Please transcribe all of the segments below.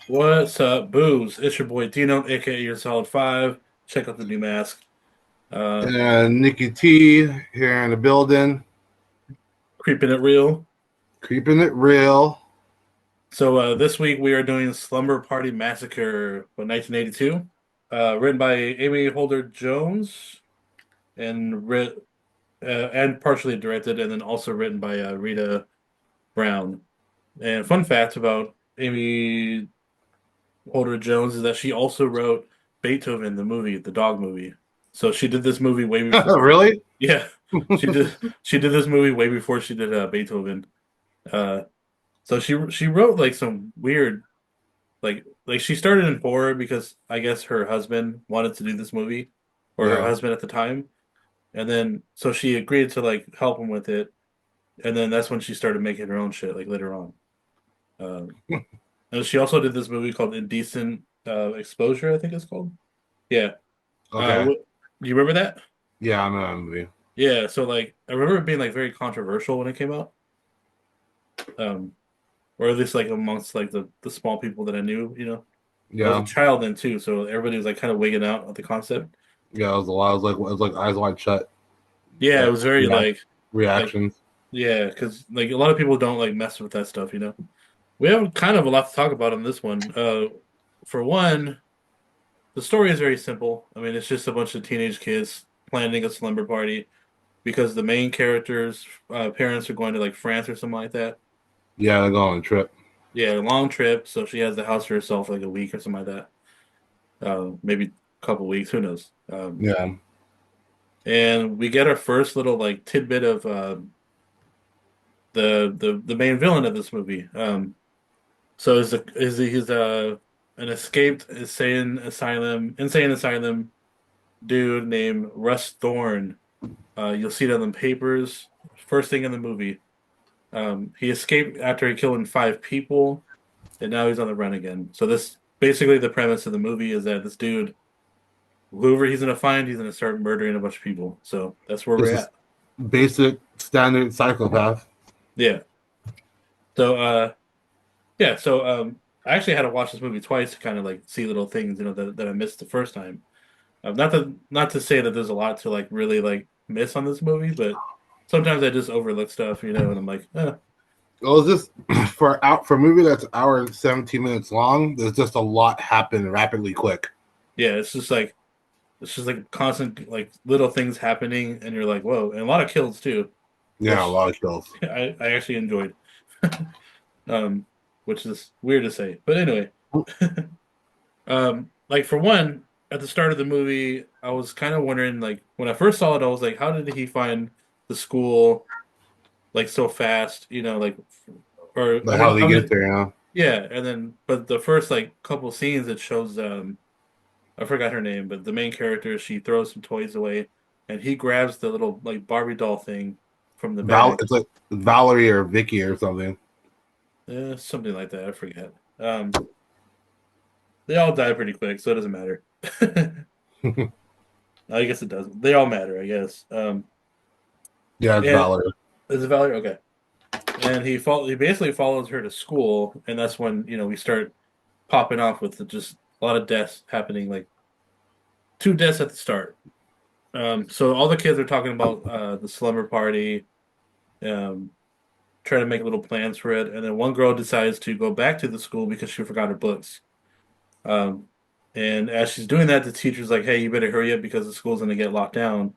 What's up, Booze? It's your boy Dino, aka your Solid Five. Check out the new mask. Uh, And Nikki T here in the building, Creeping it real. keeping it real. So this week we are doing Slumber Party Massacre from 1982, written by Amy Holder Jones and partially directed, and then also written by Rita Brown. And fun fact about Amy Holder Jones is that she also wrote Beethoven, the movie, the dog movie. So she did this movie way before. Really? Yeah, she did. She did this movie way before she did Beethoven. Uh, so she wrote like some weird like she started in horror because I guess her husband wanted to do this movie, or her Yeah. husband at the time, and then so she agreed to like help him with it, and then that's when she started making her own shit like later on. Um, and she also did this movie called Indecent Exposure, I think it's called. Yeah. Okay. Do you remember that? Yeah, I'm in that movie. Yeah. So like I remember it being like very controversial when it came out. Um, or at least like amongst like the small people that I knew, you know. I was a Yeah. child then too, so everybody was like kind of wigging out at the concept. Yeah, it was a lot. It was like eyes wide shut. Yeah, it Like was very like reactions. yeah, because like a lot of people don't like mess with that stuff, you know. We have kind of a lot to talk about on this one. For one, the story is very simple. I mean, it's just a bunch of teenage kids planning a slumber party because the main character's parents are going to like France or something like that. Yeah, they go on a trip. Yeah, a long trip, so she has the house to herself for like a week or something like that. Maybe a couple weeks, who knows? Yeah. And we get our first little like tidbit of the main villain of this movie. So he's an escaped insane asylum dude named Russ Thorn. You'll see it on the papers. First thing in the movie. He escaped after he killed five people, and now he's on the run again. So this basically the premise of the movie is that this dude, whoever he's gonna find, he's gonna start murdering a bunch of people. So that's where we're This is at. basic standard psychopath. Yeah. So yeah. So I actually had to watch this movie twice to kind of like see little things, you know, that I missed the first time. Not to say that there's a lot to like really like miss on this movie, but sometimes I just overlook stuff, you know, and I'm like, Well, is this for a movie that's an hour and 17 minutes long? There's just a lot happen rapidly quick. yeah, it's just like constant like little things happening, and you're like, whoa, and a lot of kills too, Yeah, a which lot of kills. I actually enjoyed, um, which is weird to say, but anyway, like for one, at the start of the movie, I was kind of wondering, like when I first saw it, I was like, how did he find the school like so fast, you know, like or Like how they how get many, there, you know? yeah, and then but the first like couple scenes it shows I forgot her name, but the main character, she throws some toys away, and he grabs the little like Barbie doll thing from the bag. It's like Valerie or Vicky or something. Something like that. I forget. They all die pretty quick, so it doesn't matter. I guess it doesn't. They all matter, I guess. Yeah, it's And Valerie. is it Valerie? Okay. And he basically follows her to school, and that's when you know we start popping off with just a lot of deaths happening, like two deaths at the start. So all the kids are talking about the slumber party, um, trying to make little plans for it, and then one girl decides to go back to the school because she forgot her books. Um, and as she's doing that, the teacher's like, "Hey, you better hurry up because the school's gonna get locked down.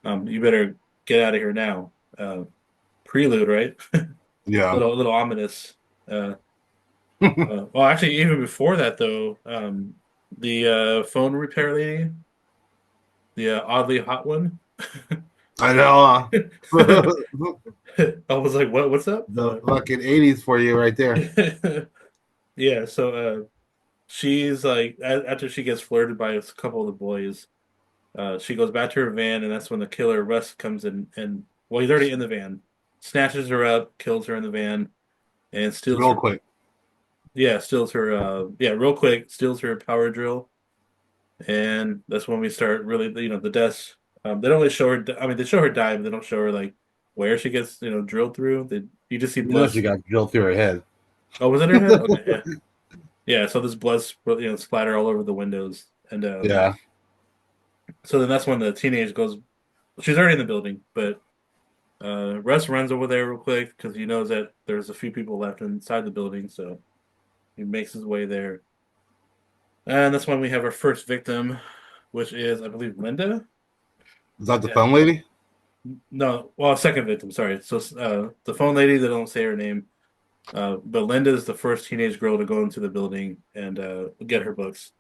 You better get out of here now." Prelude, right? Yeah. Little ominous. Uh, well, actually, even before that, though, the phone repair lady, the oddly hot one. I know. I was like, "What? What's up?" The fucking 80s for you right there. Yeah. So she's like, after she gets flirted by a couple of the boys, she goes back to her van, and that's when the killer Russ comes in, and well, he's already in the van, snatches her up, kills her in the van, and steals Real her. quick. Yeah, steals her. Yeah, real quick, steals her power drill, and that's when we start really, you know, the deaths. They don't really show her. I mean, they show her die, but they don't show her like where she gets, you know, drilled through. You just see You know blood. she got drilled through her head. Oh, was it her head? Okay, yeah. Yeah, so this blood splatter all over the windows, and Yeah, so then that's when the teenage goes. She's already in the building, but Russ runs over there real quick because he knows that there's a few people left inside the building, so he makes his way there. And that's when we have our first victim, which is, I believe, Linda. is that the Yeah. phone lady? No, well, second victim, sorry. So the phone lady, they don't say her name, but Linda is the first teenage girl to go into the building and get her books.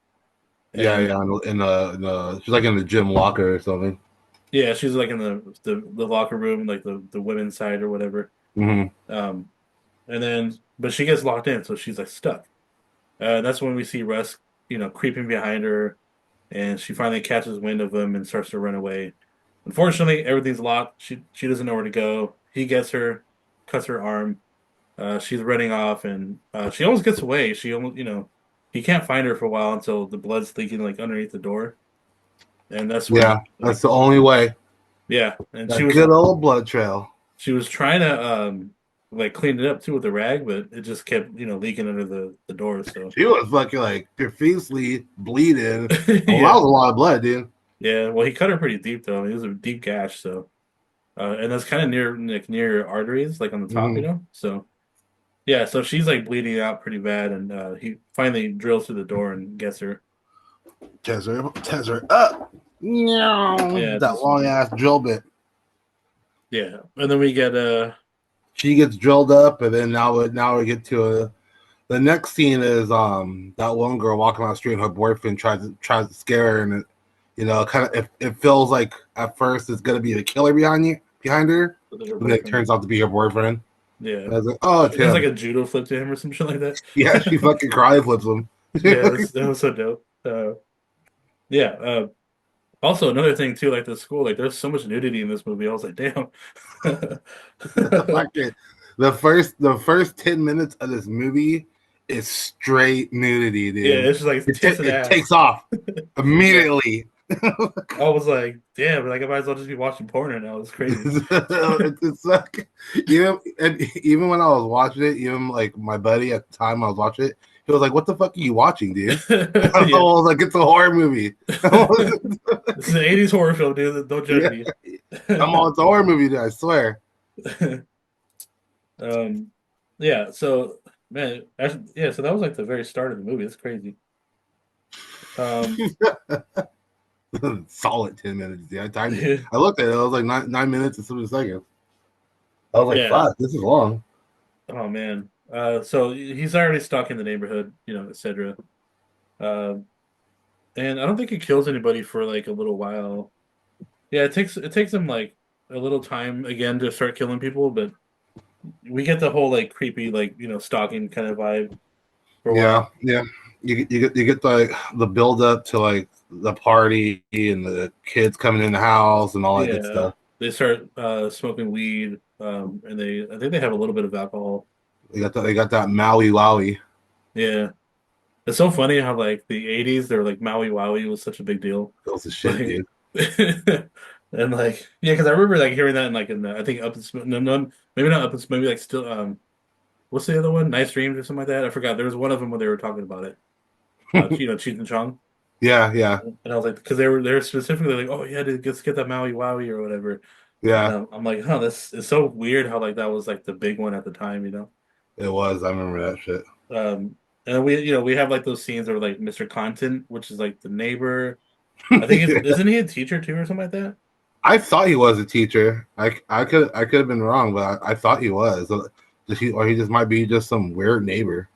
Yeah, And yeah, she's like in the gym locker or something. yeah, she's like in the locker room, like the women's side or whatever. Hmm. Um, and then, but she gets locked in, so she's like stuck. That's when we see Russ, creeping behind her, and she finally catches wind of him and starts to run away. Unfortunately, everything's locked. She doesn't know where to go. He gets her, cuts her arm. She's running off, and she almost gets away. She almost, he can't find her for a while until the blood's leaking like underneath the door, and that's when Yeah, that's the only way. yeah, and That good old blood trail. she was trying to like clean it up too with a rag, but it just kept leaking under the door. So She was fucking like profusely bleeding. Oh, that yeah, was a lot of blood, dude. yeah. Well, he cut her pretty deep though. It was a deep gash, so and that's kind of near her arteries, like on the top, Hmm. So yeah, so she's like bleeding out pretty bad, and he finally drills through the door and gets her. Tez her up. Yeah, That long ass drill bit. yeah, and then we get She gets drilled up, and then now we get to the next scene is that one girl walking on the street and her boyfriend tries to scare her, and kind of it feels like at first it's gonna be the killer behind her, her and then it boyfriend. turns out to be her boyfriend. Yeah, And I was like, oh, it's she does like him. a judo flip to him or some shit like that. Yeah, she fucking cry flips him. Yeah, that was so dope. Yeah. Also, another thing too, like the school, like there's so much nudity in this movie. I was like, damn. Fucking the first 10 minutes of this movie is straight nudity, Yeah, dude. it's just like tits and It ass. takes off Yeah. immediately. I was like, damn, like I might as well just be watching porn right now. It's crazy. It's like even when I was watching it, even like my buddy at the time I was watching it, he was like, "What the fuck are you watching, dude?" I Yeah. was like, "It's a horror movie." This is an 80s horror film, dude. Don't judge Yeah, me. I'm all it's a horror movie, dude, I swear. um, yeah, so man, actually, yeah, so that was like the very start of the movie. It's crazy. Um, Solid 10 minutes. Yeah, I timed it. yeah, I looked at it. I was like nine minutes and 7 seconds. I was like, yeah. "Fuck, this is long." Oh man. So he's already stuck in the neighborhood, etc. Um, and I don't think he kills anybody for like a little while. Yeah, it takes him like a little time again to start killing people, but we get the whole like creepy like stalking kind of vibe for a Yeah, while. yeah. You get the build up to like the party and the kids coming in the house and all that good Yeah, stuff. they start smoking weed, and I think they have a little bit of alcohol. They got that Maui Wowie. Yeah, it's so funny how like the '80s, they're like Maui Wowie was such a big deal, Those are shit, like, dude. and like yeah, because I remember like hearing that in the, I think Up in Smoke, no, maybe not Up in Smoke, maybe like still what's the other one? Nice Dreams or something like that. I forgot. There was one of them where they were talking about it. Cheech and Chong. Yeah, yeah, And I was like, because they were specifically like, oh yeah, dude, let's get that Maui Wowie or whatever. And yeah. I'm like, huh, this is so weird how like that was like the big one at the time. It was. I remember that shit. And we have like those scenes where like Mr. Content, which is like the neighbor. I think isn't he a teacher too or something like that? I thought he was a teacher. I could have been wrong, but I thought he was. Or he just might be just some weird neighbor.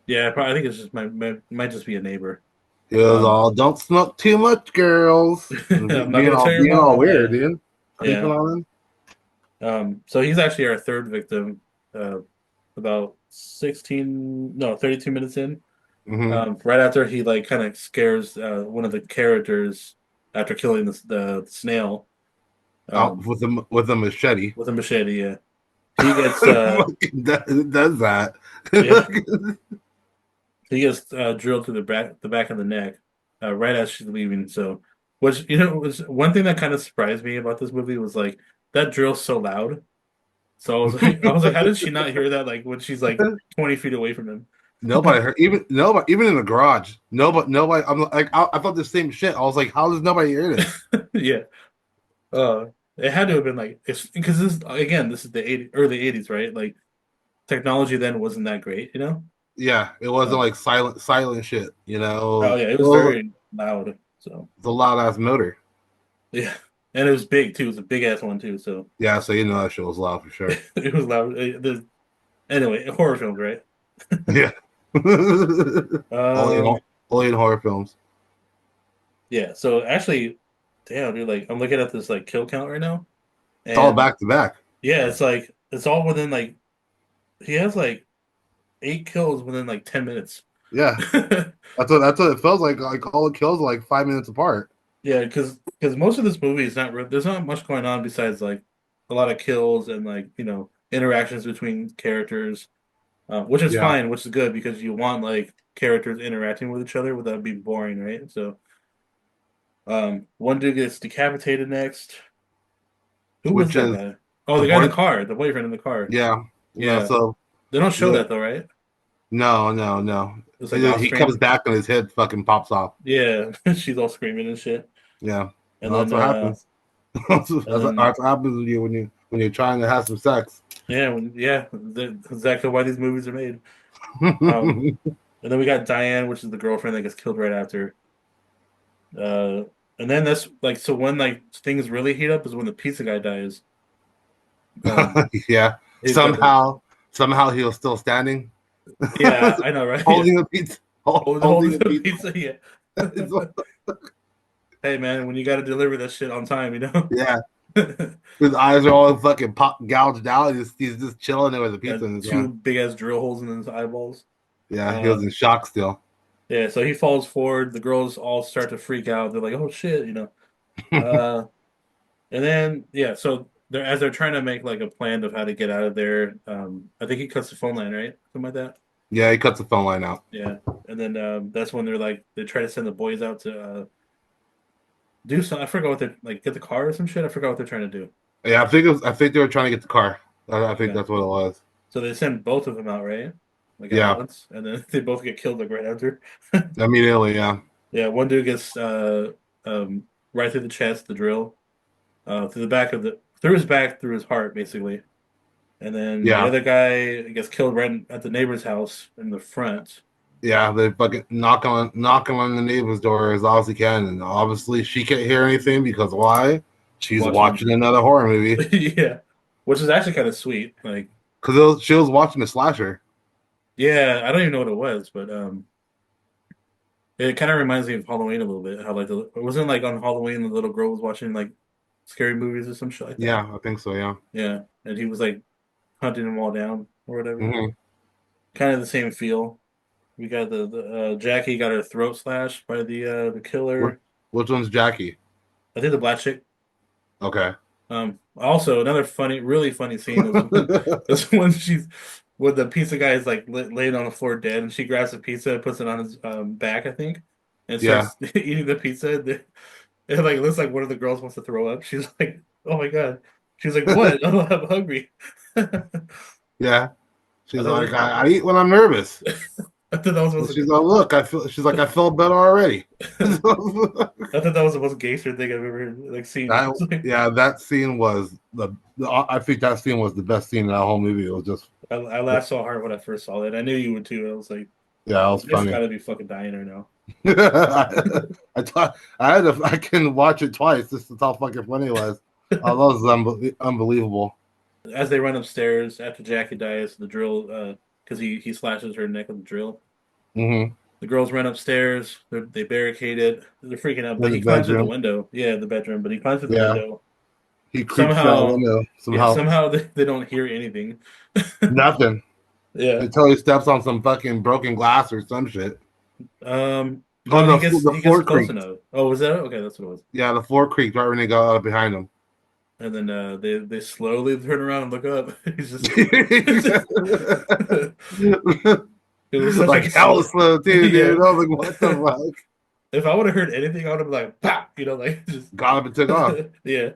Yeah, probably, I think it's just might just be a neighbor. It was Um, all don't smoke too much, girls. I'm not Being gonna all tell your being all mom. weird, Yeah, dude. Creeping yeah. on him. So he's actually our third victim. About 16, no, 32 minutes in. Hmm. Right after he like kind of scares one of the characters after killing the snail Out um, with a machete. with a machete. Yeah, he gets Fucking does that. yeah he gets drilled through the back of the neck right as she's leaving. So, which was one thing that kind of surprised me about this movie was like that drill's so loud. So I was like, how did she not hear that? Like when she's like 20 feet away from him. Nobody heard, even in the garage. Nobody. I'm like, I thought the same shit. I was like, how does nobody hear this? Yeah. Uh, it had to have been like it's because this again, this is the early '80s, right? Like technology then wasn't that great, you know? Yeah, it wasn't Um, like silent shit. You oh know, yeah, it it was was very loud. So a loud ass motor. yeah, and it was big too. It was a big ass one too. So Yeah, so you know that shit was loud for sure. it was loud. Anyway, horror films, right? Yeah, only in Um, only in horror films. yeah. So actually, damn, dude, like I'm looking at this like kill count right now, It's all and back to back. yeah, it's like it's all within like he has like 8 kills within like 10 minutes. Yeah, that's what it feels like. Like all the kills are like 5 minutes apart. Yeah, because most of this movie is not there's not much going on besides like a lot of kills and like interactions between characters, which is Yeah, fine, which is good because you want like characters interacting with each other without being boring, right? So, one dude gets decapitated next. Who was which that is guy? Oh, the the guy in the point. car, the boyfriend in the car. Yeah, Yeah, so they don't show the that though, right? no. It's like off He comes screen. back and his head fucking pops off. Yeah, she's all screaming and shit, Yeah, and well, that's then what happens. that's, and then what happens with you when you're trying to have some sex. yeah, that's exactly why these movies are made. Um, and then we got Diane, which is the girlfriend that gets killed right after. Uh, and then that's like so when like things really heat up is when the pizza guy dies. Um, Yeah, he's got the somehow he was still standing, yeah, I know, right? Yeah, holding a pizza, holding holding a the pizza. pizza. Yeah. Hey man, when you got to deliver that shit on time, you know. Yeah, his eyes are all fucking gouged out. He's just chilling there with a Got pizza in his two hand. big ass drill holes in his eyeballs. Yeah, he was Uh, in shock still. yeah, so he falls forward. The girls all start to freak out. They're like, "Oh shit," you know. Uh, And then yeah, so they're as they're trying to make like a plan of how to get out of there. I think he cuts the phone line, right? Something like that. Yeah, he cuts the phone line out. Yeah, and then that's when they're like they try to send the boys out to do something. I forgot what they're like get the car or some shit. I forgot what they're trying to do. Yeah, I think they were trying to get the car. I think Yeah, that's what it was. so they send both of them out, right? Like at Yeah, once, and then they both get killed like right after. immediately. Yeah, Yeah, one dude gets um, right through the chest, the drill, through the back of the through his back, through his heart, basically. And then the yeah, other guy gets killed right at the neighbor's house in the front. yeah. They fucking knocking on the neighbor's door as loud as he can, and obviously she can't hear anything because why? She's Watching, watching another horror movie yeah, which is actually kind of sweet. Like, because she was watching a slasher. yeah, I don't even know what it was, but it kind of reminds me of Halloween a little bit. How like it wasn't like on Halloween the little girl was watching like scary movies or some shit like that. Yeah, I think so. Yeah. Yeah, and he was like hunting them all down or whatever. hmm Kind of the same feel. We got the Jackie got her throat slashed by the Which, killer. which one's Jackie? I think the black chick. Okay. Also another funny, really funny scene is when she's when the pizza guy is like laying on the floor dead, and she grabs the pizza, and puts it on his back, I think, and Yeah, starts eating the pizza. It like looks like one of the girls wants to throw up. She's like, "Oh my god!" She's like, "What? Oh, I'm hungry." I yeah. She's thought like, that, I eat when I'm nervous. I thought that was the And most. she's like, look, I feel. She's like, I feel better already. I thought that was the most gangster thing I've ever like seen. That It's like, yeah, that scene was I think that scene was the best scene in that whole movie. It was just I laughed so hard when I first saw it. I knew you would too. I was like, yeah, it was "This guy's got funny. to be fucking dying right now." I thought I can watch it twice just to how fucking funny it was. Oh, that was unbelievable. As they run upstairs after Jackie dies, the drill because he slashes her neck with the drill. hmm The girls run upstairs. They barricade it. They're freaking out, but In the he climbs through the bedroom, window. Yeah, the bedroom, but he climbs through the yeah, window. he creeps through that Somehow, window yeah, somehow. somehow they don't hear anything. Nothing Yeah. until he steps on some fucking broken glass or some shit. Oh No, no, the he gets floor close creaked. enough. Oh, was that okay? That's what it was. Yeah, the floor creaked right when they got up behind him. And then they slowly turn around and look up. He's just it was such like Like a hell slow. slow too, Yeah. dude. I was like, what the fuck? If I would have heard anything, I would have been like, "Pop!" Like just Got up and took off. yeah.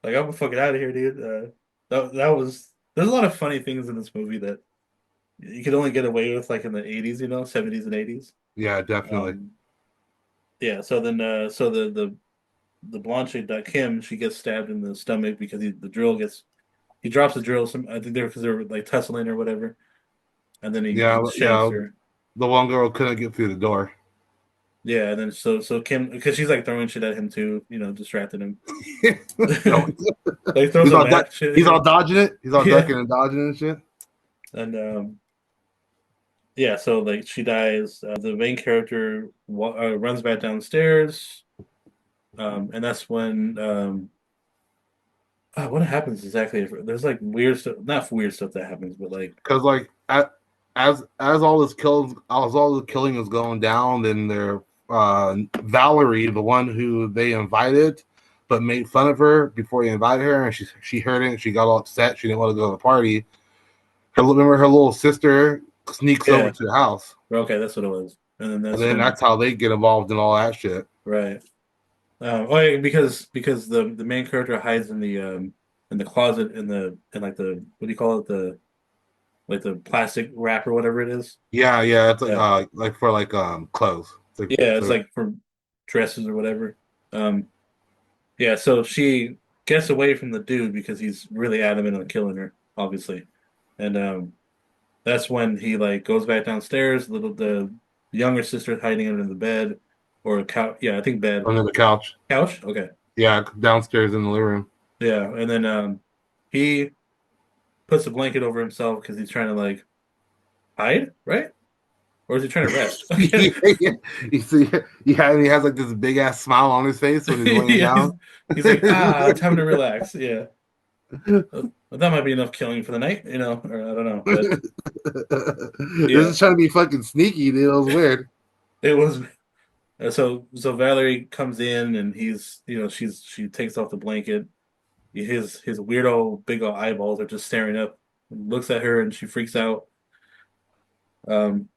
Like I'm fucking out of here, dude. That was there's a lot of funny things in this movie that you could only get away with like in the 80s, 70s and 80s. Yeah, definitely. Um, yeah. So then, so the blonde chick, Kim, she gets stabbed in the stomach because the drill gets he drops the drill. I think they're because they were like tussling or whatever, and then he Yeah, shanks yeah. her. The one girl couldn't get through the door. Yeah, and then so Kim because she's like throwing shit at him too, distracting him. No, Like throws a mat he's all shit. dodging it. He's all Yeah, ducking and dodging and shit. and yeah, so like she dies. The main character runs back downstairs, and that's when what happens exactly? There's like weird stuff, not weird stuff that happens, but like Because like as all the killing is going down, then they're Valerie, the one who they invited, but made fun of her before he invited her, and she heard it. And she got all upset. She didn't want to go to the party. Remember her little sister sneaks over yeah, to the house, okay, that's what it was, and then and that's then when that's how they get involved in all that shit. right. Oh yeah, because the main character hides in the closet in like the what do you call it the plastic wrap or whatever it is. Yeah, yeah, it's Yeah, like for like clothes. It's like yeah, it's for like for dresses or whatever. Um, yeah, so she gets away from the dude because he's really adamant on killing her, obviously, and that's when he like goes back downstairs. The younger sister hiding under the bed or couch. Yeah, I think bed under the couch. couch. Okay, Yeah, downstairs in the living room. yeah, and then he puts a blanket over himself because he's trying to like hide, right? Or is he trying to rest? Okay. Yeah, yeah. You see, yeah, and he has like this big ass smile on his face when he's laying Yeah, down. he's like, ah, time to relax. Yeah. But that might be enough killing for the night, or I don't know. But This yeah, is trying to be fucking sneaky, dude. It was weird. it was so Valerie comes in and she takes off the blanket. His weirdo big old eyeballs are just staring up and looks at her and she freaks out. Um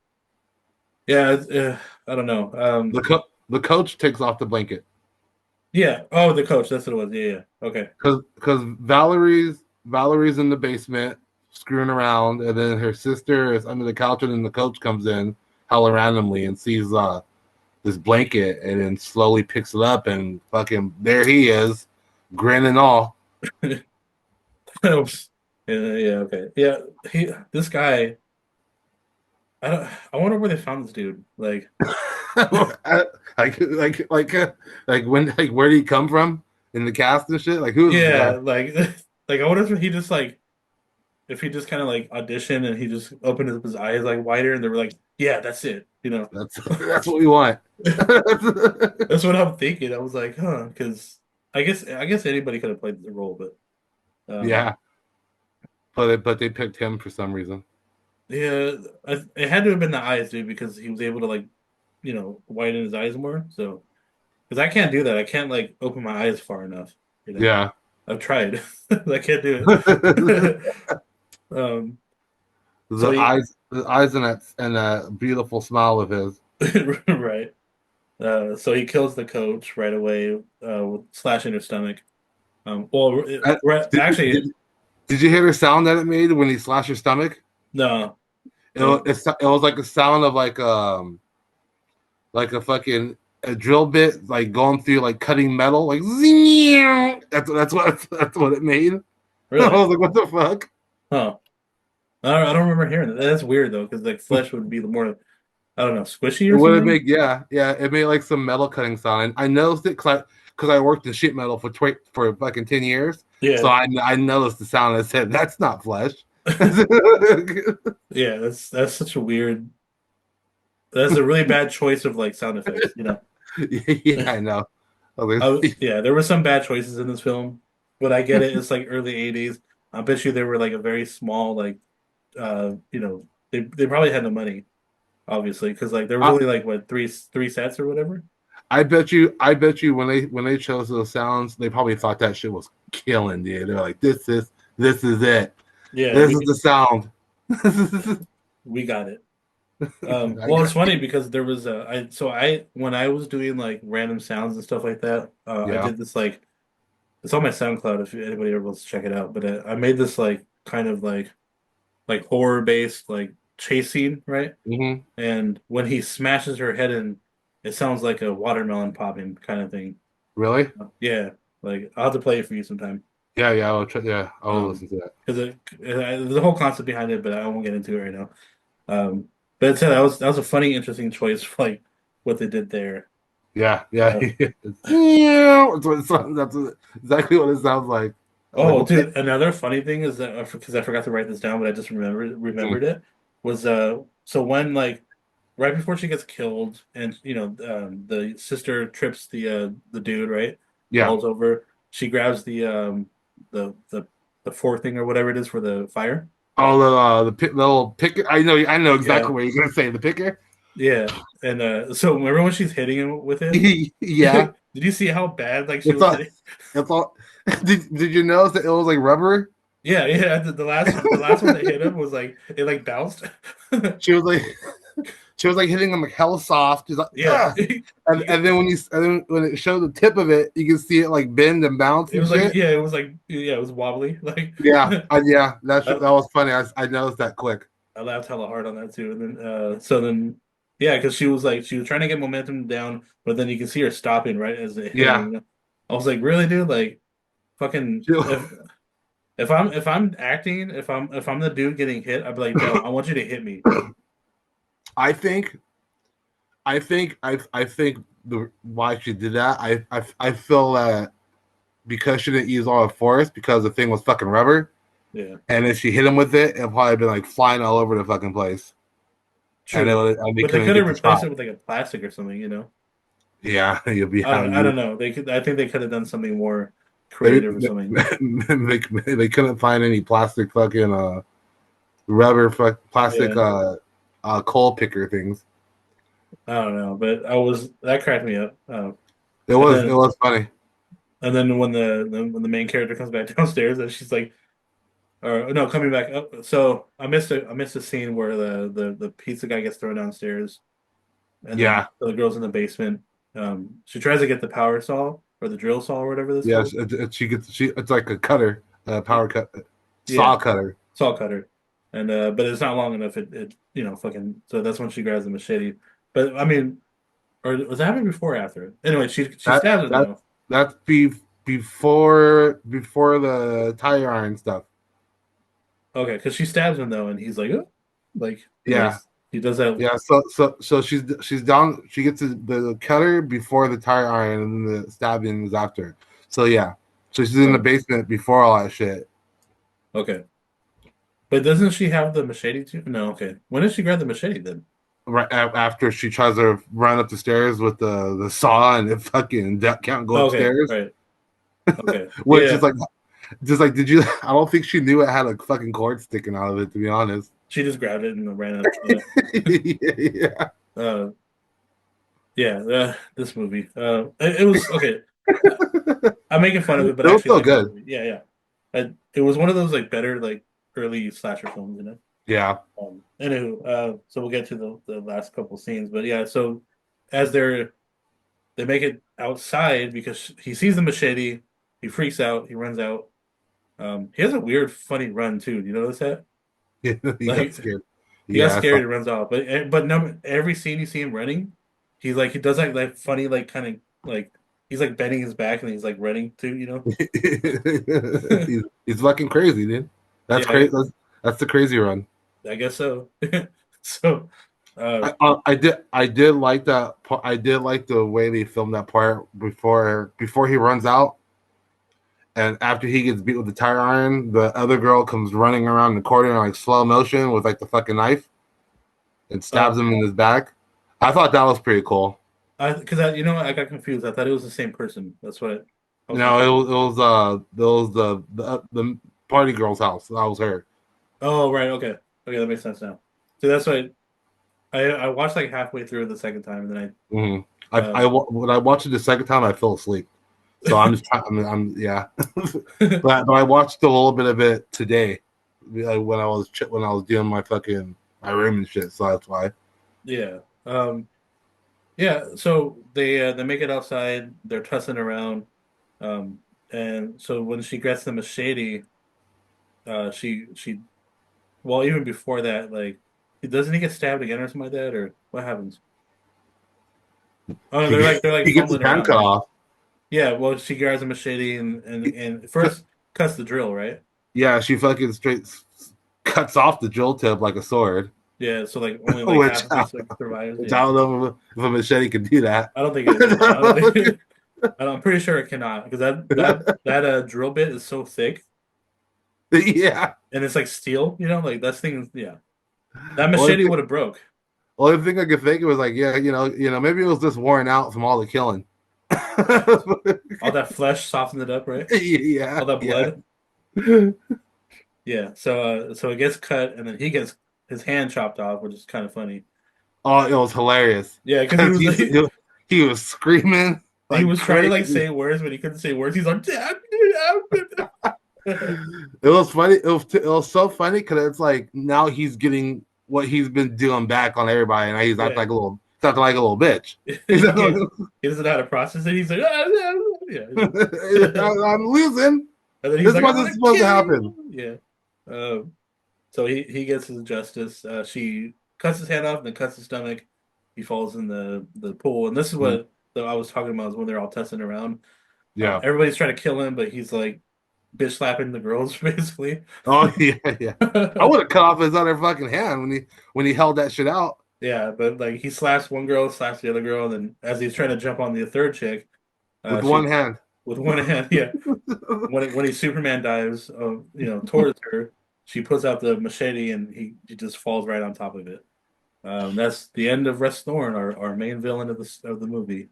yeah, I don't know. The coach takes off the blanket Yeah. Oh, the coach, that's what it was. Yeah, yeah. Okay. because Valerie's in the basement screwing around, and then her sister is under the couch, and then the coach comes in hella randomly and sees this blanket, and then slowly picks it up, and fucking there he is, grin and all. Oops. Yeah, yeah, okay. Yeah, this guy, I wonder where they found this dude. Like, like when like where did he come from in the cast and shit? Like who is this guy? yeah, like like I wonder if he just like if he just kind of like auditioned and he just opened up his eyes like wider and they were like, yeah, that's it. That's what we want. That's what I'm thinking. I was like, huh, because I guess anybody could have played the role, but Yeah, but they picked him for some reason. yeah, it had to have been the eyes, dude, because he was able to like, widen his eyes more. So, because I can't do that, I can't like open my eyes far enough. Yeah, I've tried, I can't do it. So the eyes and that beautiful smile of his. right. So he kills the coach right away with slashing her stomach. Well, Uh, did, actually, did, did you hear the sound that it made when he slashed her stomach? no. It was like a sound of like a fucking a drill bit like going through like cutting metal like zing. That's what it made. I Really? was like, what the fuck? Huh. I don't remember hearing that. That's weird though, because like flesh would be the more, I don't know, squishy or What it something. make? Yeah, yeah. It made like some metal cutting sound. I noticed it because I worked in sheet metal for fucking 10 years. So Yeah. I noticed the sound. I said, that's not flesh. Yeah, that's such a weird. That's a really bad choice of like sound effects. Yeah, I know. Yeah, there were some bad choices in this film, but I get it. It's like early '80s. I bet you they were like a very small like they probably had no money, obviously, because like there was I, only like what three sets or whatever. I bet you when they chose those sounds, they probably thought that shit was killing, dude. They're like, this is it. Yeah, This is the sound. we got it. I Well, it's got, funny because there was I when I was doing like random sounds and stuff like that, I yeah. did this like it's on my SoundCloud if anybody ever wants to check it out. But I made this like kind of like horror based like chase scene, right? Hmm. And when he smashes her head in, it sounds like a watermelon popping kind of thing. Really? Yeah, like I'll have to play it for you sometime. Yeah, yeah. I'll try, yeah, I'll Um, listen to that. because there's a whole concept behind it, but I won't get into it right now. Um, but that was a funny, interesting choice for like what they did there. Yeah, yeah. Uh, That's exactly what it sounds like. Like oh, what? dude, another funny thing is that because I forgot to write this down, but I just remembered it was so when like right before she gets killed, and the sister trips the dude, right, Yeah. falls over. She grabs the the the fork thing or whatever it is for the fire. Oh, the little picker. I know Yeah, exactly what you're gonna say. The picker. yeah. And so remember when she's hitting him with it? Yeah, Did you see how bad like she it's was all. hitting? It's all. Did you notice that it was like rubber? Yeah, yeah. The last one that hit him was like it like bounced. She was like, she was like hitting him like hella soft. She's like, Yeah, ugh. And then when it showed the tip of it, you can see it like bend and bounce it and was like shit. it was wobbly. Like Yeah, that I, was funny. I noticed that quick. I laughed hella hard on that too. And then so then yeah, because she was trying to get momentum down, but then you can see her stopping right as it hit her. Yeah. You know, I was like, really, dude? Like fucking if I'm acting, if I'm the dude getting hit, I'd be like, no, I want you to hit me. I think I think the why she did that. I feel that because she didn't use all her force because the thing was fucking rubber, Yeah, and if she hit him with it, it'd probably been like flying all over the fucking place, true. and they But they couldn't could have get the replaced shot. it with like a plastic or something, you know? Yeah, you'll be I how don't I you don't know. They could I think they could have done something more maybe creative or something. they couldn't find any plastic fucking rubber plastic Yeah. coal picker things. I don't know, but that cracked me up. It And it then was funny. when the main character comes back downstairs and she's like, or no, coming back up. So I missed a scene where the pizza guy gets thrown downstairs, and then Yeah, the girl's in the basement. She tries to get the power saw or the drill saw or whatever that's yeah. called. She gets it's like a cutter, power cut, saw Yeah, cutter. saw cutter, and but it's not long enough. It fucking. So that's when she grabs the machete. But I mean, or was that happening before or after? Anyway, she That stabs him that though. that's before the tire iron stuff. Okay, because she stabs him though, and he's like, oh, like Yeah, he does that. yeah. So she's down. She gets the cutter before the tire iron, and then the stabbing is after. So yeah, so she's in the Oh, basement before all that shit. okay, but doesn't she have the machete too? No, okay. When did she grab the machete then? Right after she tries to run up the stairs with the saw and it fucking can't go Okay, upstairs, right. Okay, which is yeah. like just like did you? I don't think she knew it had a fucking cord sticking out of it. To be honest. She just grabbed it and ran up. Yeah. Yeah. Uh, yeah. This movie. It was okay. Uh, I'm making fun of it, but It I was actually still like the good. movie. Yeah, yeah. It was one of those like better like early slasher films, you know. Yeah. Anywho, so we'll get to the last couple scenes, but yeah. So as they make it outside because he sees the machete, he freaks out, he runs out. He has a weird, funny run too. Do you notice that? He got Like scared. he got Yeah, I scared saw. and runs off. But no, every scene you see him running, he does like funny like kind of like he's like bending his back and he's like running too. You know? He's fucking crazy, dude. That's Yeah, crazy. That's the crazy run. I guess so. So, uh, I did like that. I did like the way they filmed that part before he runs out, and after he gets beat with the tire iron, the other girl comes running around the corner in like slow motion with like the fucking knife and stabs oh, him in his back. I thought that was pretty cool. you know what? I got confused. I thought it was the same person. That's what I was No, confused. it was the party girl's house. That was her. Oh, right. Okay. Okay, that makes sense now. So that's why I watched like halfway through the second time, and then Mm-hmm. I When I watched it the second time, I fell asleep. So I'm just trying. I'm yeah. But I watched a little bit of it today, when I was doing my fucking my room and shit. So that's why. yeah. Yeah, so they make it outside, they're tussling around. And so when she gets the machete, she well even before that, like Doesn't he get stabbed again or something like that, or what happens? Oh, no, He they're like he gets his fumbling hand around, cut right? off. Yeah, well, she grabs a machete and first cuts the drill, right? Yeah, she fucking straight cuts off the drill tip like a sword, Yeah, so like only like which half of it like, survives. which I Yeah, don't know if a machete can do that. I don't think it. Yeah, I don't think. I'm pretty sure it cannot because that drill bit is so thick Yeah. and it's like steel. You know, like that thing. Yeah, that Only machete thing, would have broke. only thing I could think of was like, yeah, maybe it was just worn out from all the killing. All that flesh softened it up, right? Yeah, All that yeah. blood. Yeah. So it gets cut and then he gets his hand chopped off, which is kind of funny. Oh, it was hilarious Yeah, because because he was screaming he like was trying to like crazy. say words, but he couldn't say words. He's like, "Damn it, It was funny. It was so funny because it's like now he's getting what he's been doing back on everybody, and he's acting yeah." like a little, he's acting like a little bitch. Yeah. He doesn't know how to process it. He's like, yeah. I'm losing. And then he's This like, I'm wasn't gonna supposed to kill happen. you. Yeah. So he gets his justice. She cuts his hand off and then cuts his stomach. He falls in the pool. And this is Mm, what I was talking about is when they're all testing around. yeah. Everybody's trying to kill him, but he's like bitch slapping the girls basically. Oh yeah, yeah. I would have cut off his other fucking hand when he held that shit out Yeah, but like he slaps one girl, slaps the other girl, and then as he's trying to jump on the third chick, with one she hand. with one hand, yeah. When he Superman dives, towards her, she puts out the machete and he just falls right on top of it. That's the end of Russ Thorn, our main villain of the movie.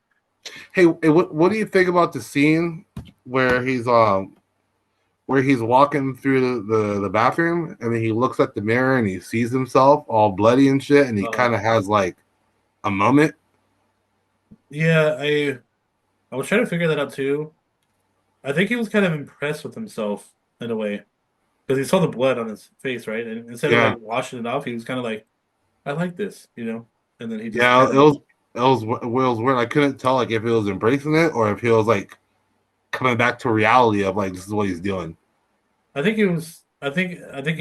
Hey, what do you think about the scene where he's walking through the bathroom and then he looks at the mirror and he sees himself all bloody and shit and he kind Uh, of has like a moment. yeah, I was trying to figure that out too. I think he was kind of impressed with himself in a way because he saw the blood on his face, right? And instead of Yeah, like washing it off, he was kind of like, I like this. And then he just yeah. kind It of, was it was it was weird. I couldn't tell like if he was embracing it or if he was like coming back to reality of like this is what he's doing. I think he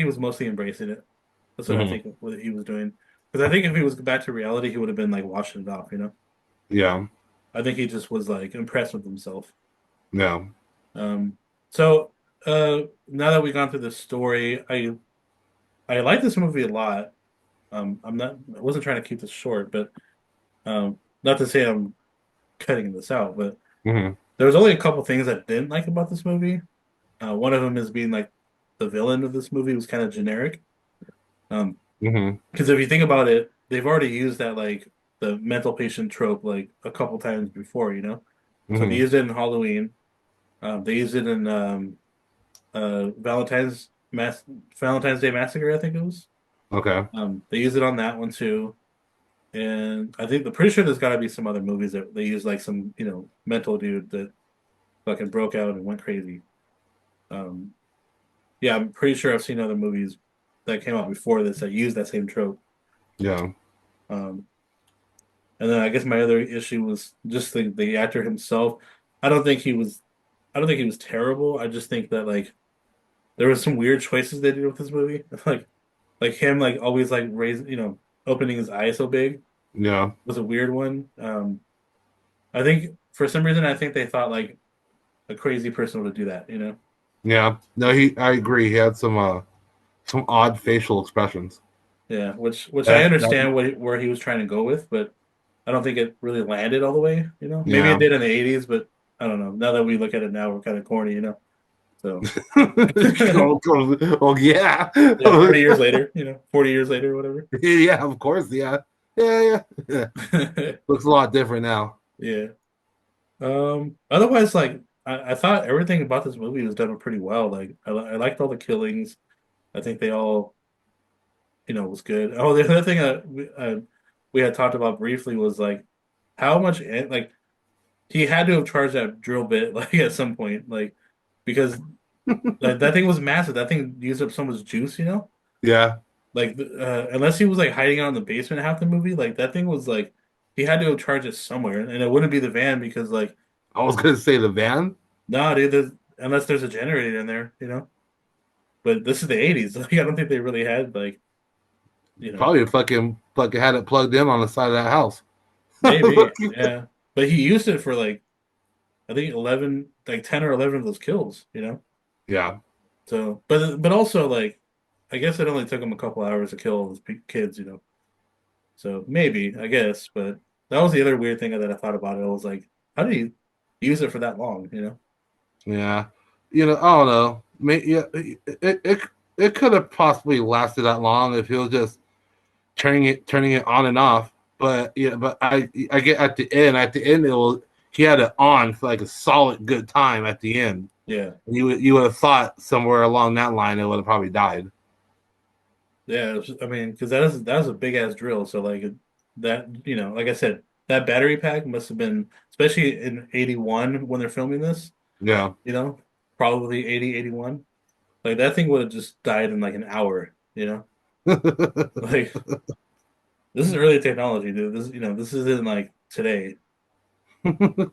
was mostly embracing it. That's what I Hmm. think what he was doing. Because I think if he was back to reality, he would have been like washing it off. Yeah, I think he just was like impressed with himself. yeah. Um, so now that we've gone through the story, I like this movie a lot. I wasn't trying to keep this short, but not to say I'm cutting this out, but Hmm. there was only a couple things I didn't like about this movie. One of them is being like the villain of this movie was kind of generic. Um, Hmm. because if you think about it, they've already used that like the mental patient trope like a couple times before. So they Hmm. used it in Halloween. They used it in Valentine's Day Massacre, I think it was. Okay. They used it on that one too, and I think the pretty sure there's got to be some other movies that they use like some mental dude that fucking broke out and went crazy. Um, yeah, I'm pretty sure I've seen other movies that came out before this that use that same trope. Yeah. Um, and then I guess my other issue was just the actor himself. I don't think he was I don't think he was terrible. I just think that like there was some weird choices they did with this movie. Like him like always like opening his eyes so big Yeah. was a weird one. I think for some reason I think they thought like a crazy person would do that. Yeah. No, I agree. He had some odd facial expressions. Yeah, which I That understand where he was trying to go with, but I don't think it really landed all the way. Maybe it yeah. did in the 80s, but I don't know. Now that we look at it now, we're kind of corny. So Oh yeah. yeah, 40 years later, 40 years later, whatever. Yeah, of course. Yeah. Yeah, yeah. Yeah. Looks a lot different now. Yeah. Otherwise, like I thought everything about this movie was done pretty well. Like I liked all the killings. I think they all was good. Oh, the other thing we had talked about briefly was like how much like he had to have charged that drill bit like at some point, like because that thing was massive. That thing used up so much juice. Yeah. Like unless he was like hiding out in the basement half the movie, like that thing was like he had to have charged it somewhere, and it wouldn't be the van because like I was gonna say the van. no, dude, unless there's a generator in there. But this is the 80s. Like I don't think they really had like you know, Probably fucking had it plugged in on the side of that house. maybe, yeah. But he used it for like I think 11, like 10 or 11 of those kills, you know. Yeah. So, but also like, I guess it only took him a couple hours to kill all those kids, you know. So maybe, I guess, but that was the other weird thing that I thought about it. I was like, how did he use it for that long, you know? Yeah. I don't know. Yeah, it could have possibly lasted that long if he was just turning it on and off. But yeah, but I get at the end he had it on for like a solid good time at the end. Yeah, You would have thought somewhere along that line it would have probably died. yeah. I mean, because that was a big ass drill. So like that, you know, like I said, that battery pack must have been, especially in 81 when they're filming this, Yeah. you know, probably 80, 81. Like that thing would have just died in like an hour, you know? Like this is early technology, dude. This, you know, this isn't like today.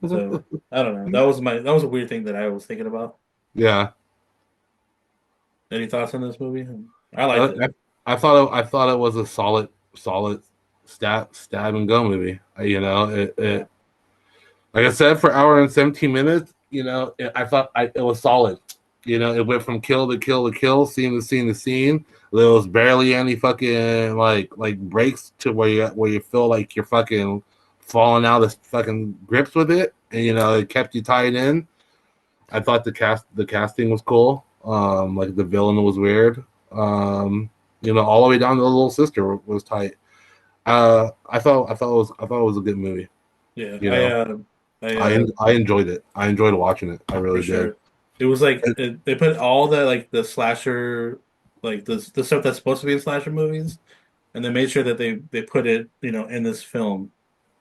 So I don't know. That was a weird thing that I was thinking about. Yeah. Any thoughts on this movie? I liked I, it. I, I thought it was a solid stab and go movie. Yeah. Like I said, for hour and 17 minutes, I thought it was solid. It went from kill to kill to kill, scene to scene to scene. There was barely any fucking like breaks to where you feel like you're fucking falling out of fucking grips with it, and it kept you tied in. I thought the casting was cool. Like the villain was weird. All the way down to the little sister was tight. I thought it was a good movie. Yeah. You know, I I enjoyed it. I enjoyed watching it. I for really did. sure. It was like they put all the like the slasher, like the stuff that's supposed to be in slasher movies, and they made sure that they put it, you know, in this film,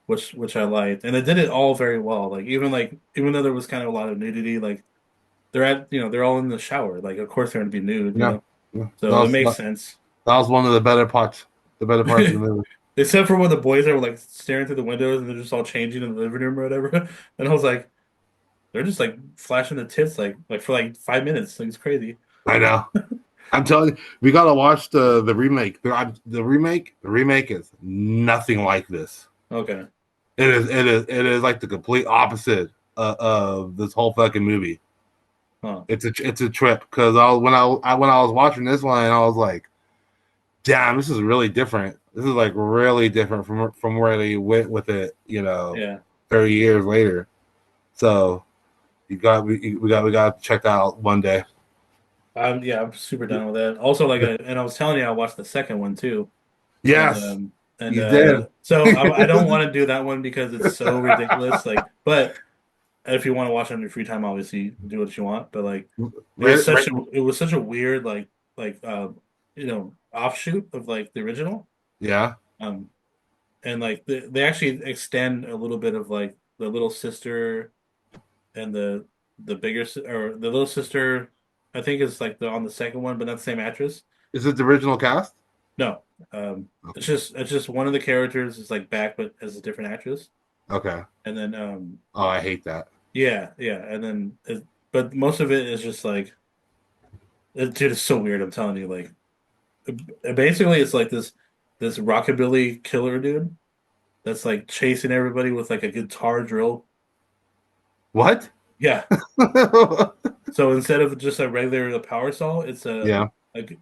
which I liked, and they did it all very well. Like even though there was kind of a lot of nudity, like they're all in the shower. Like of course they're gonna be nude, you Yeah, know. yeah. That So it was makes that, sense. that was one of the better parts. The better parts of the movie. Except for when the boys are like staring through the windows and they're just all changing in the living room or whatever. And I was like, they're just like flashing the tits like for like 5 minutes. Like it's crazy. I know. I'm telling you, we gotta watch the remake. The remake is nothing like this. Okay. It is like the complete opposite of this whole fucking movie. Huh. It's a trip because when I was watching this one, I was like, damn, this is really different. This is like really different from where they went with it. Yeah. 30 years later. So we got to check that out one day. I'm super down with that. Also, and I was telling you, I watched the second one too. And Yes, and you did. so I don't want to do that one because it's so ridiculous. Like, but if you want to watch it on your free time, obviously do what you want. But like, Right, right. it was such a weird like you know, offshoot of like the original. Yeah. Um, and like they actually extend a little bit of like the little sister and the bigger or the little sister. I think is like the on the second one, but not the same actress. Is it the original cast? No, Okay. it's just one of the characters is like back, but as a different actress. Okay. And then Oh, I hate that. yeah, and then but most of it is just like dude, it's so weird. I'm telling you, like basically it's like this rockabilly killer dude that's like chasing everybody with like a guitar drill. What? Yeah. So instead of just a regular power saw, it's Yeah.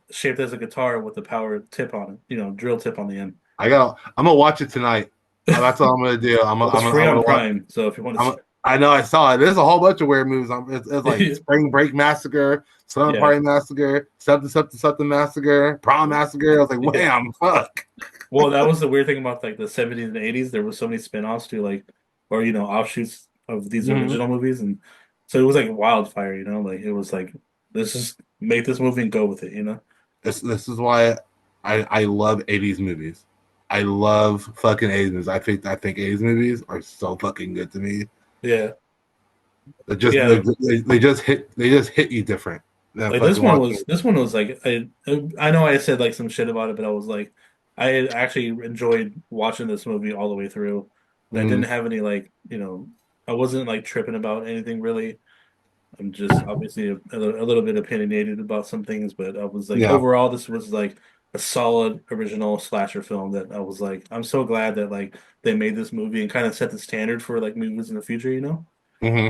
shaped as a guitar with a power tip on it, you know, drill tip on the end. I'm gonna watch it tonight. That's all I'm gonna do. I'm Well, gonna, it's I'm gonna, free I'm on gonna watch. Prime, so if you want I'm, to, I know I saw it. There's a whole bunch of weird movies. It's like Spring Break Massacre, Slumber yeah, Party Massacre, something Massacre, Prom Massacre. I was like, yeah. wham, fuck. Well, that was the weird thing about like the 70s and 80s. There was so many spin-offs to like, or you know, offshoots of these Hmm. original movies, and so it was like wildfire. You know, like it was like let's just make this movie and go with it. You know? This is why I love 80s movies. I love fucking 80s movies. I think 80s movies are so fucking good to me. Yeah, They just yeah. they just hit you different than Like fucking watching. this one was like I know I said like some shit about it, but I was like I actually enjoyed watching this movie all the way through. And I didn't Mm, have any like you know I wasn't like tripping about anything really. I'm just obviously a little bit opinionated about some things, but I was like yeah. overall this was like a solid original slasher film that I was like, I'm so glad that like they made this movie and kind of set the standard for like movies in the future, you know? Hmm.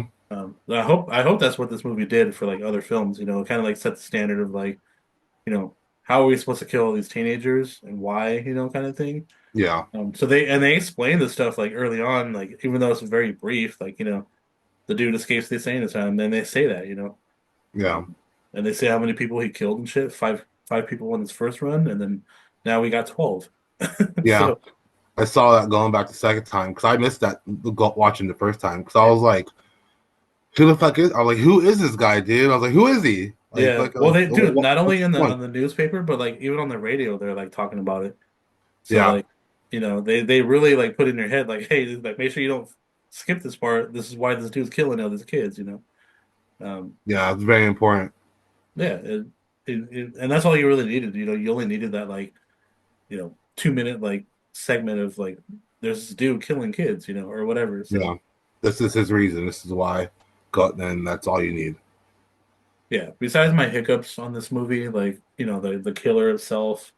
I hope that's what this movie did for like other films, you know, kind of like set the standard of like, you know, how are we supposed to kill all these teenagers and why, you know, kind of thing. Yeah, So they explain this stuff like early on, like even though it's very brief, like, you know, the dude escapes the insane asylum, then they say that, you know. yeah, And they say how many people he killed and shit. Five people in his first run, and then now we got 12. yeah. So I saw that going back the second time because I missed that watching the first time because I yeah, was like, "Who the fuck is?" I was like, "Who is this guy, dude?" I was like, "Who is he?" yeah. Well, they do not only What's in the the point? on the newspaper, but like even on the radio, they're like talking about it. So Yeah, like, you know, they really like put in your head like, hey, like make sure you don't skip this part. This is why this dude's killing all these kids. You know. Um, yeah, it's very important. yeah, and that's all you really needed. You know, you only needed that like, you know, 2 minute like segment of like there's this dude killing kids, you know, or whatever. So Yeah, this is his reason. This is why. Got then that's all you need. yeah, besides my hiccups on this movie, like, you know, the killer itself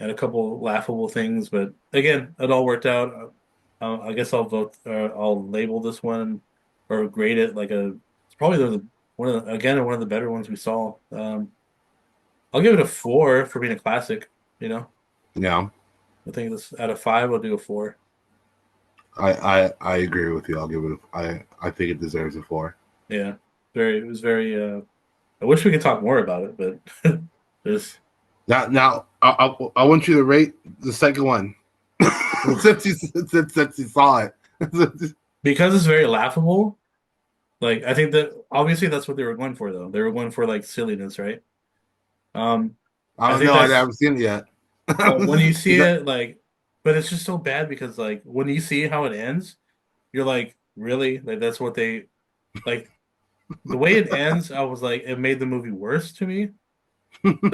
and a couple laughable things, but again, it all worked out. I guess I'll vote. I'll label this one or grade it like a. It's probably one of the, again one of the better ones we saw. I'll give it a 4 for being a classic. You know, Yeah, I think this out of 5, I'll do a 4. I agree with you. I'll give it. I think it deserves a 4. Yeah, very. It was very. I wish we could talk more about it, but there's Now I want you to rate the second one since you saw it. because it's very laughable. Like I think that obviously that's what they were going for though. They were going for like silliness, right? Um, I I don't think know. I that's haven't seen it yet. when you see Is that it like, but it's just so bad because like when you see how it ends, you're like, really? Like that's what they like the way it ends. I was like, it made the movie worse to me.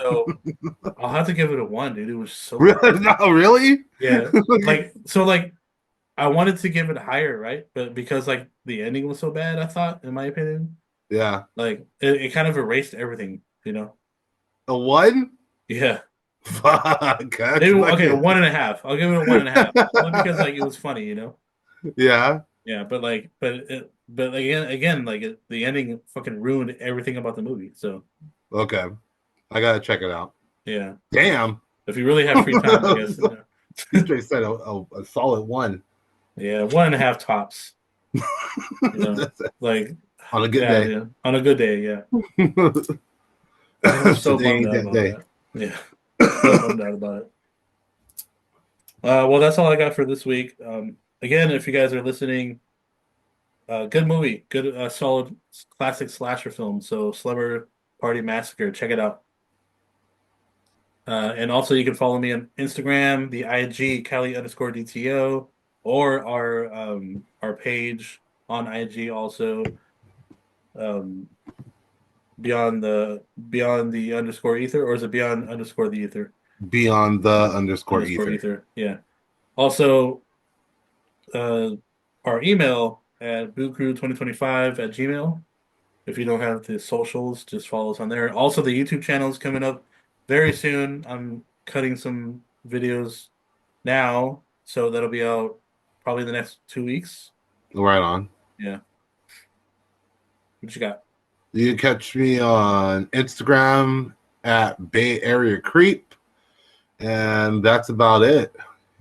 So I'll have to give it a 1, dude. It was so bad. really? No, really? Yeah, like so like I wanted to give it higher, right? But because like the ending was so bad, I thought, in my opinion, Yeah, like it kind of erased everything, you know? a one. Yeah. Fuck, that's Maybe okay, a fucking. 1.5. I'll give it a 1.5. Only because like it was funny, you know? Yeah. Yeah, but like but again, like the ending fucking ruined everything about the movie. So Okay. I gotta check it out. yeah. Damn. If you really have free time, I guess. You straight said a solid one. Yeah, 1.5 tops, you know? Like On a good yeah, day. dude. On a good day, yeah. I'm so Today bummed ain't out that about day. that. Yeah. So bummed out about it. Well, that's all I got for this week. Again, if you guys are listening, good movie, good, solid, classic slasher film. So, Slumber Party Massacre, check it out. And also, you can follow me on Instagram, the IG Cali_DTO, or our page on IG also, um, beyond the underscore ether, or is it beyond underscore the ether Beyond the underscore underscore ether. ether? Yeah. Also, uh, our email at bootcrew2025 at Gmail. If you don't have the socials, just follow us on there. Also, the YouTube channel is coming up very soon. I'm cutting some videos now, so that'll be out probably in the next 2 weeks. Right on. Yeah. What you got? You can catch me on Instagram at Bay Area Creep, and that's about it.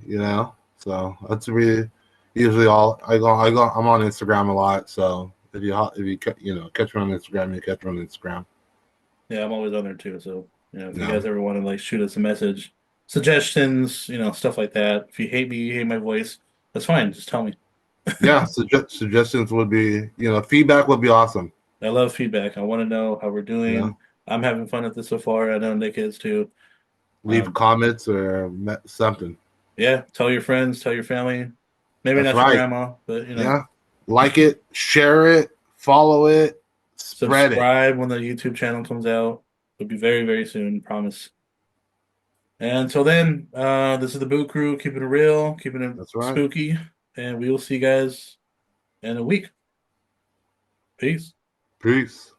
You know, so that's really usually all I go. I'm on Instagram a lot, so if you catch me on Instagram, you catch me on Instagram. Yeah, I'm always on there too. So, you know, if you Yeah, guys ever want to like shoot us a message, suggestions, you know, stuff like that. If you hate me, you hate my voice, that's fine. Just tell me. yeah. Suggestions would be, feedback would be awesome. I love feedback. I want to know how we're Yeah, doing. I'm having fun at this so far. I know Nick is too. leave Um, comments or something. yeah, tell your friends, tell your family. Maybe That's not your right. grandma, but you know, Yeah, like it, share it, follow it, spread it. subscribe when the YouTube channel comes out. It'll be very, very soon, promise. And until then, this is the Boot Crew, keeping it real, keeping it That's right. spooky, and we will see you guys in a week. Peace. Peace.